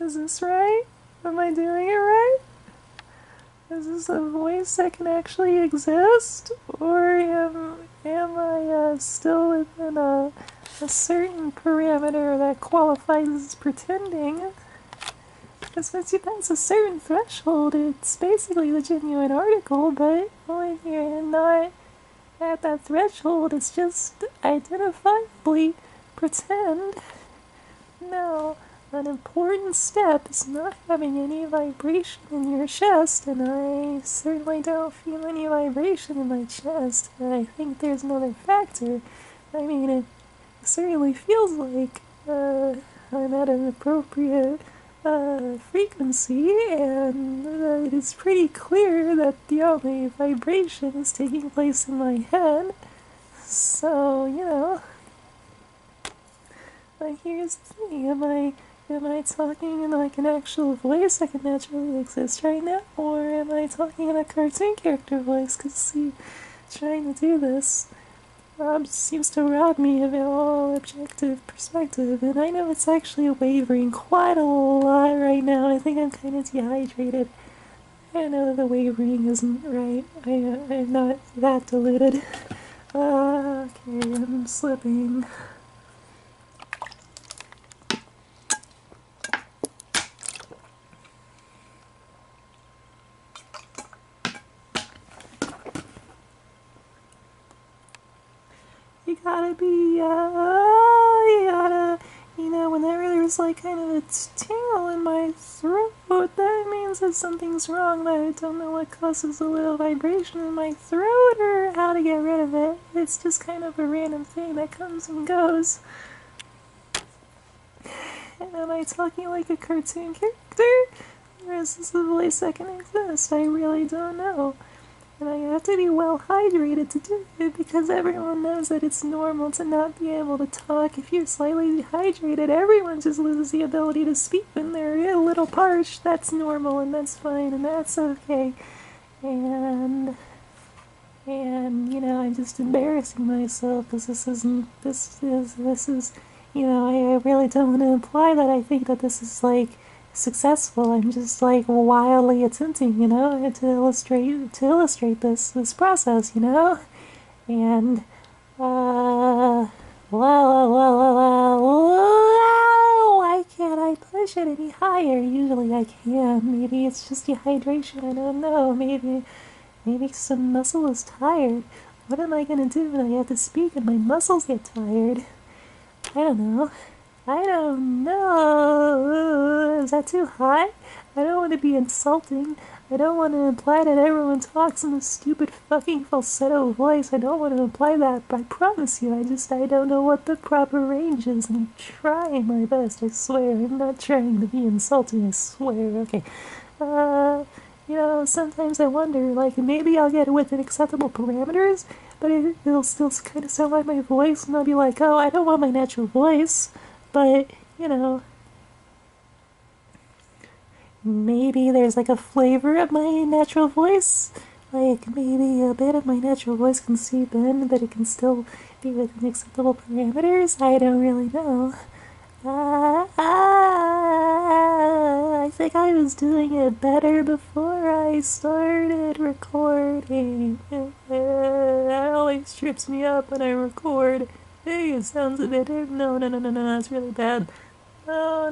Is this right? Am I doing it right? Is this a voice that can actually exist? Or am I still within a certain parameter that qualifies as pretending? Because once you pass a certain threshold, it's basically the genuine article, but when you're not at that threshold, it's just identifiably pretend. Now, an important step is not having any vibration in your chest, and I certainly don't feel any vibration in my chest. And I think there's another factor. I mean, it certainly feels like I'm at an appropriate frequency, and it is pretty clear that the only vibration is taking place in my head. So, but here's the thing, am I talking in like an actual voice that can naturally exist right now? Or am I talking in a cartoon character voice? Because, see, trying to do this seems to rob me of all objective perspective, and I know it's actually wavering quite a lot right now. I think I'm kind of dehydrated. I know the wavering isn't right. I'm not that deluded. Okay, I'm slipping. You gotta be, whenever there's like kind of a tingle in my throat, that means that something's wrong, but I don't know what causes a little vibration in my throat or how to get rid of it. It's just kind of a random thing that comes and goes. And am I talking like a cartoon character? Or is this a voice that can exist? I really don't know. And I have to be well hydrated to do it because everyone knows that it's normal to not be able to talk. If you're slightly dehydrated, everyone just loses the ability to speak when they're a little parched. That's normal and that's fine and that's okay. And I'm just embarrassing myself because this is, I really don't want to imply that I think that this is like successful. I'm just like wildly attempting, to illustrate this process, and why can't I push it any higher? Usually I can. Maybe it's just dehydration. I don't know. Maybe some muscle is tired. What am I gonna do when I have to speak and my muscles get tired? I don't know. I don't know. Is that too high? I don't want to be insulting. I don't want to imply that everyone talks in a stupid fucking falsetto voice. I don't want to imply that, but I promise you, I don't know what the proper range is. I'm trying my best, I swear. I'm not trying to be insulting, I swear. Okay. Sometimes I wonder, like, maybe I'll get it within acceptable parameters, but it'll still kind of sound like my voice, and I'll be like, oh, I don't want my natural voice. But, maybe there's like a flavor of my natural voice. Like, maybe a bit of my natural voice can seep in, but it can still be within acceptable parameters. I don't really know. I think I was doing it better before I started recording. That always trips me up when I record. Hey, it sounds a bit. No, that's really bad. No.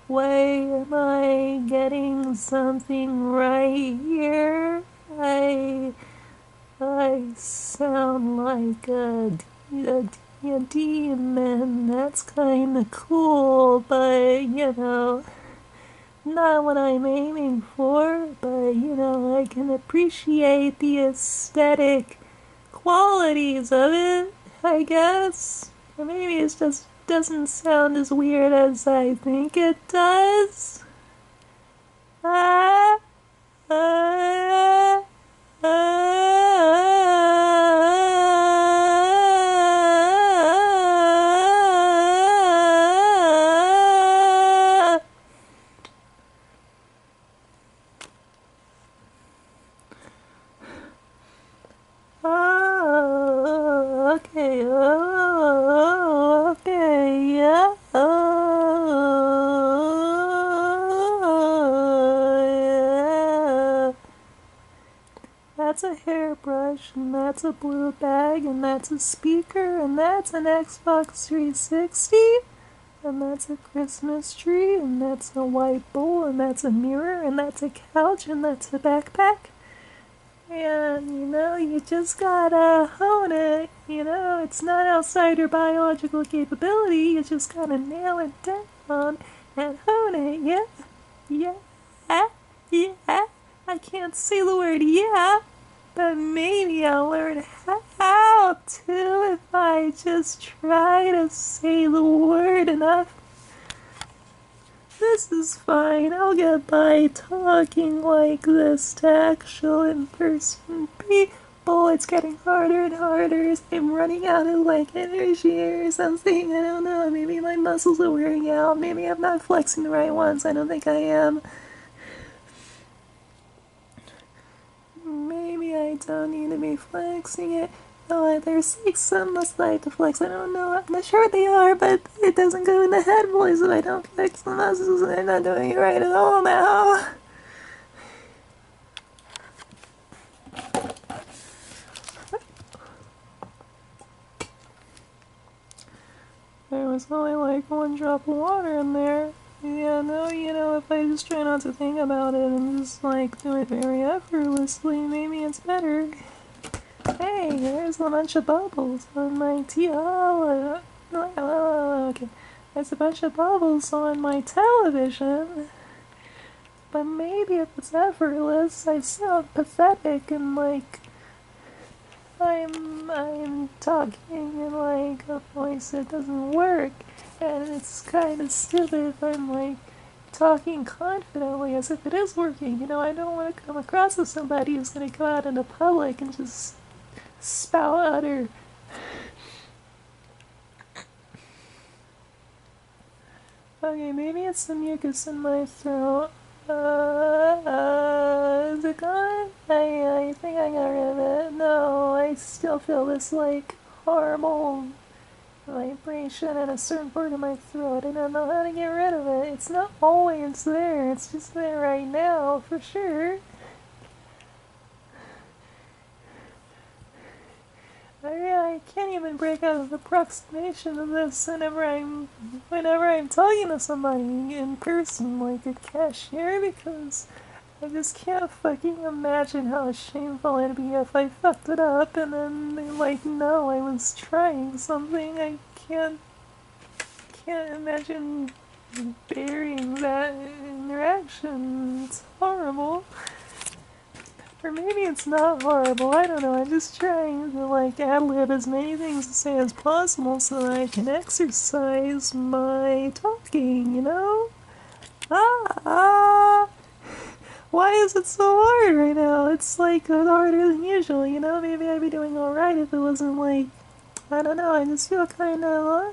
Wait, am I getting something right here? I sound like a demon. That's kinda cool, but not what I'm aiming for. But I can appreciate the aesthetic qualities of it, I guess. Or maybe it just doesn't sound as weird as I think it does. Ah, ah, okay. that's a blue bag, and that's a speaker, and that's an Xbox 360, and that's a Christmas tree, and that's a white bowl, and that's a mirror, and that's a couch, and that's a backpack. And, you just gotta hone it. It's not outside your biological capability. You just gotta nail it down and hone it. Yeah, yeah, yeah. I can't say the word yeah, but maybe I'll learn how to if I just try to say the word enough. This is fine. I'll get by talking like this to actual in-person people. It's getting harder and harder. I'm running out of energy or something. I don't know. Maybe my muscles are wearing out. Maybe I'm not flexing the right ones. I don't think I am. Maybe I don't need to be flexing it. Oh, there's some muscles I have to flex. I don't know. I'm not sure what they are, but it doesn't go in the head voice if I don't flex the muscles. I'm not doing it right at all now. There was only one drop of water in there. Yeah, no, if I just try not to think about it and just do it very effortlessly, maybe it's better. Hey, there's a bunch of bubbles on my okay. There's a bunch of bubbles on my television. But maybe if it's effortless, I sound pathetic and I'm talking in a voice that doesn't work. And it's kind of stupid if I'm talking confidently as if it is working. I don't want to come across as somebody who's going to go out into public and just spout utter. Okay, maybe it's the mucus in my throat. Is it gone? I think I got rid of it. No, I still feel this horrible vibration in a certain part of my throat. I don't know how to get rid of it. It's not always there. It's just there right now, for sure. I can't even break out of the approximation of this whenever I'm talking to somebody in person, like a cashier, because I just can't fucking imagine how shameful it'd be if I fucked it up and then they know I was trying something. I can't imagine burying that interaction. It's horrible. Or maybe it's not horrible, I don't know, I'm just trying to ad-lib as many things to say as possible so that I can exercise my talking, Why is it so hard right now? It's harder than usual, maybe I'd be doing alright if it wasn't I don't know, I just feel kinda,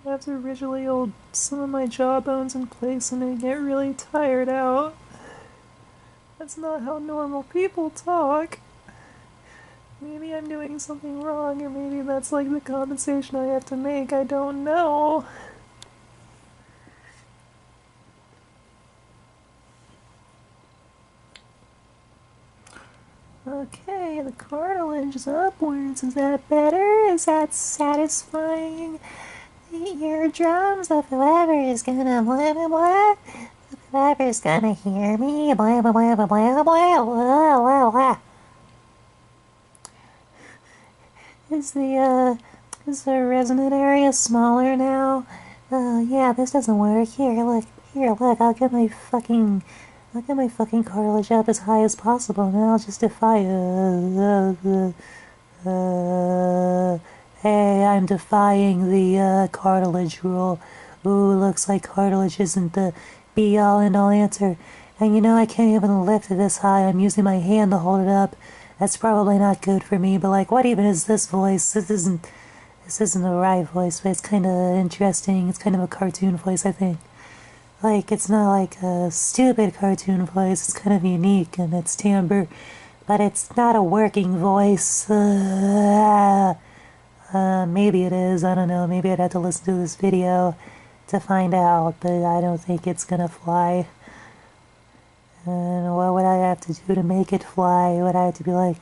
I have to originally hold some of my jawbones in place and I get really tired out. That's not how normal people talk. Maybe I'm doing something wrong, or maybe that's the compensation I have to make, I don't know. Okay, the cartilage is upwards. Is that better? Is that satisfying the eardrums of whoever is gonna blah blah blah? Whoever's gonna hear me blah blah blah blah blah blah blah blah. Is the resonant area smaller now? Yeah, this doesn't work. Here, look. I'll get my fucking cartilage up as high as possible, and I'll just defy hey, I'm defying the cartilage rule. Ooh, looks like cartilage isn't the be-all and all answer. And I can't even lift it this high. I'm using my hand to hold it up. That's probably not good for me, but what even is this voice? This isn't the right voice, but it's kind of interesting. It's kind of a cartoon voice, I think. It's not a stupid cartoon voice. It's kind of unique in its timbre. but it's not a working voice. Maybe it is, I don't know, maybe I'd have to listen to this video to find out, but I don't think it's gonna fly. And what would I have to do to make it fly? Would I have to be like,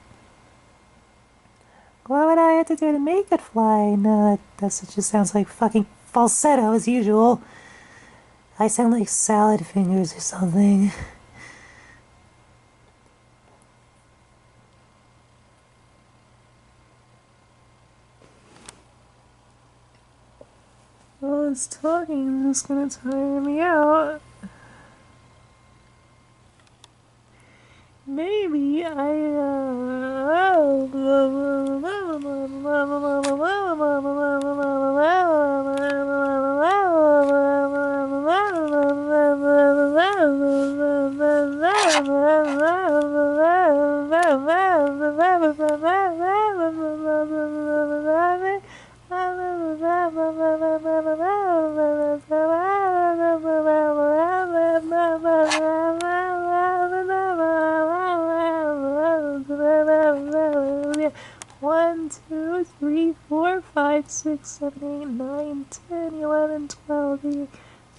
what would I have to do to make it fly? No, that just sounds like fucking falsetto as usual. I sound like salad fingers or something. Well, this talking is gonna tire me out. Maybe One, two, three, four, 5, 6, 7, 8, 9, 10, 11, 12,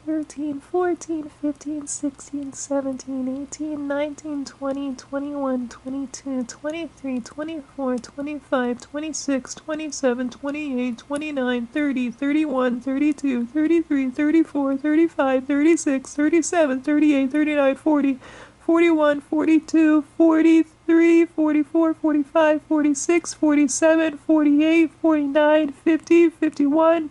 13, 14, 15, 16, 17, 18, 19, 20, 21, 22, 23, 24, 25, 26, 27, 28, 29, 30, 31, 32, 33, 34, 35, 36, 37, 38, 39, 40, 41, 42, 43, 44, 45, 46, 47, 48, 49, 50, 51,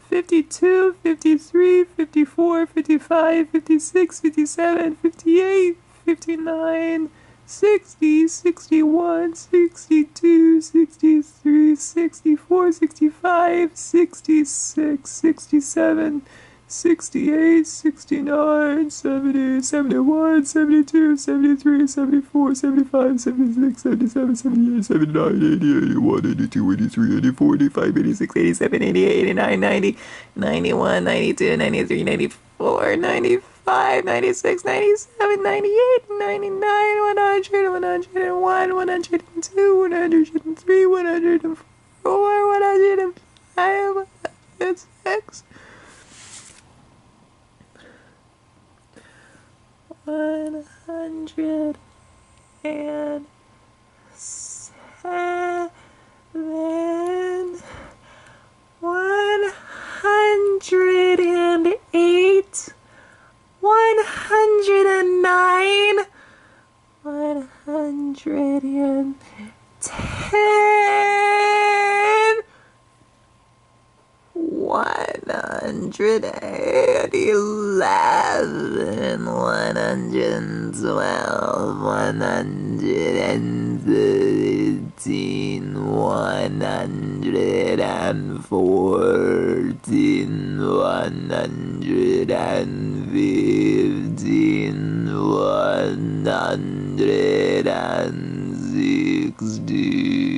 52, 53, 54, 55, 56, 57, 58, 59, 60, 61, 62, 63, 64, 65, 66, 67, 68, 69, 70, 71, 72, 73, 74, 75, 76, 77, 78, 79, 80, 81, 82, 83, 84, 85, 86, 87, 88, 89, 90, 91, 92, 93, 94, 95, 96, 97, 98, 99, 100, 101, 102, 103, 104, 105, 106. 107, 108, 109, 110, 111, 112, 113, 114, 115, 160.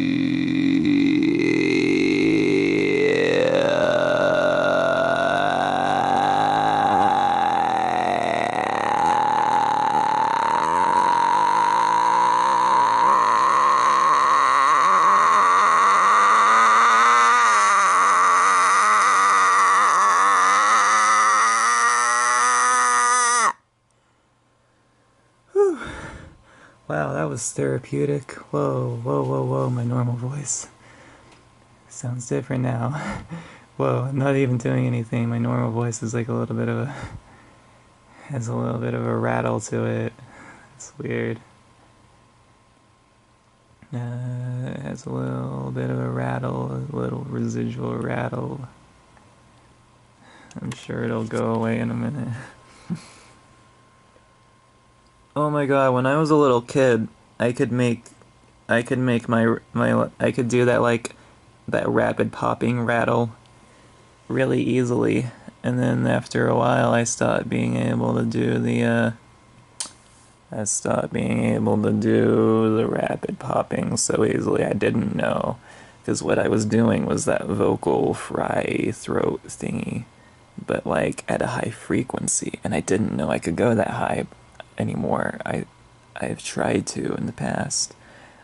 Wow, that was therapeutic. Whoa, whoa, whoa, whoa, my normal voice. Sounds different now. Whoa, I'm not even doing anything. My normal voice is like a little bit of a... has a little bit of a rattle to it. It's weird. It has a little bit of a rattle, a little residual rattle. I'm sure it'll go away in a minute. Oh my god, when I was a little kid, I could do that, like, that rapid popping rattle really easily. And then after a while, I stopped being able to do the rapid popping so easily. I didn't know. Because what I was doing was that vocal fry throat thingy, but like at a high frequency, and I didn't know I could go that high anymore. I've tried to in the past,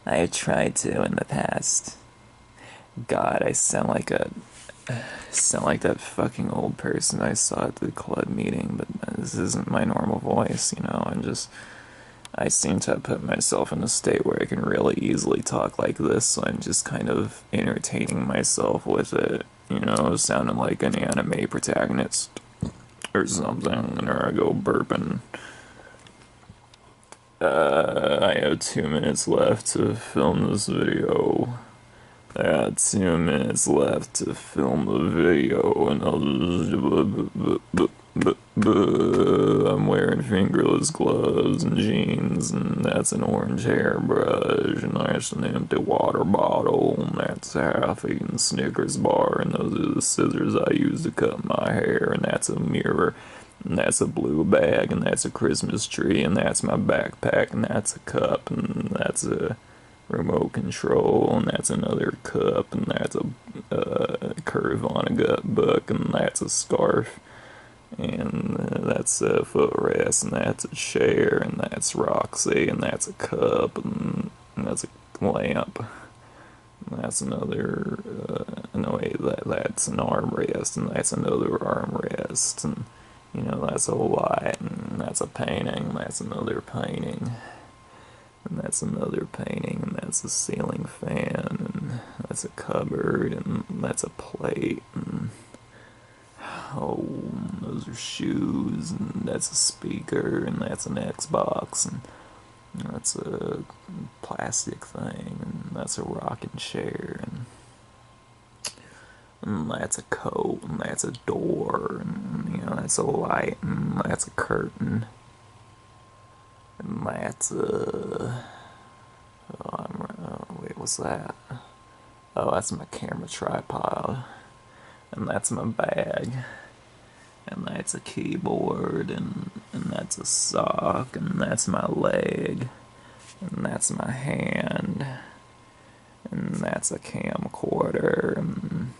I tried to in the past. God, I sound like that fucking old person I saw at the club meeting, but this isn't my normal voice, you know. I seem to have put myself in a state where I can really easily talk like this, so I'm just kind of entertaining myself with it, you know, sounding like an anime protagonist or something, or I go burping. I have 2 minutes left to film this video. I got 2 minutes left to film the video, and I'm wearing fingerless gloves and jeans, and that's an orange hairbrush, and that's an empty water bottle, and that's a half-eaten Snickers bar, and those are the scissors I use to cut my hair, and that's a mirror, and that's a blue bag, and that's a Christmas tree, and that's my backpack, and that's a cup, and that's a remote control, and that's another cup, and that's a curve on a gut book, and that's a scarf, and that's a footrest, and that's a chair, and that's Roxy, and that's a cup, and that's a lamp, and that's another, no wait, that's an armrest, and that's another armrest, and you know, that's a light, and that's a painting, and that's another painting. And that's another painting, and that's a ceiling fan, and that's a cupboard, and that's a plate, and oh, those are shoes, and that's a speaker, and that's an Xbox, and that's a plastic thing, and that's a rocking chair, and that's a coat, and that's a door, and you know, that's a light, and that's a curtain. And that's wait, what's that? Oh, that's my camera tripod. And that's my bag. And that's a keyboard, and that's a sock, and that's my leg, and that's my hand, and that's a camcorder, and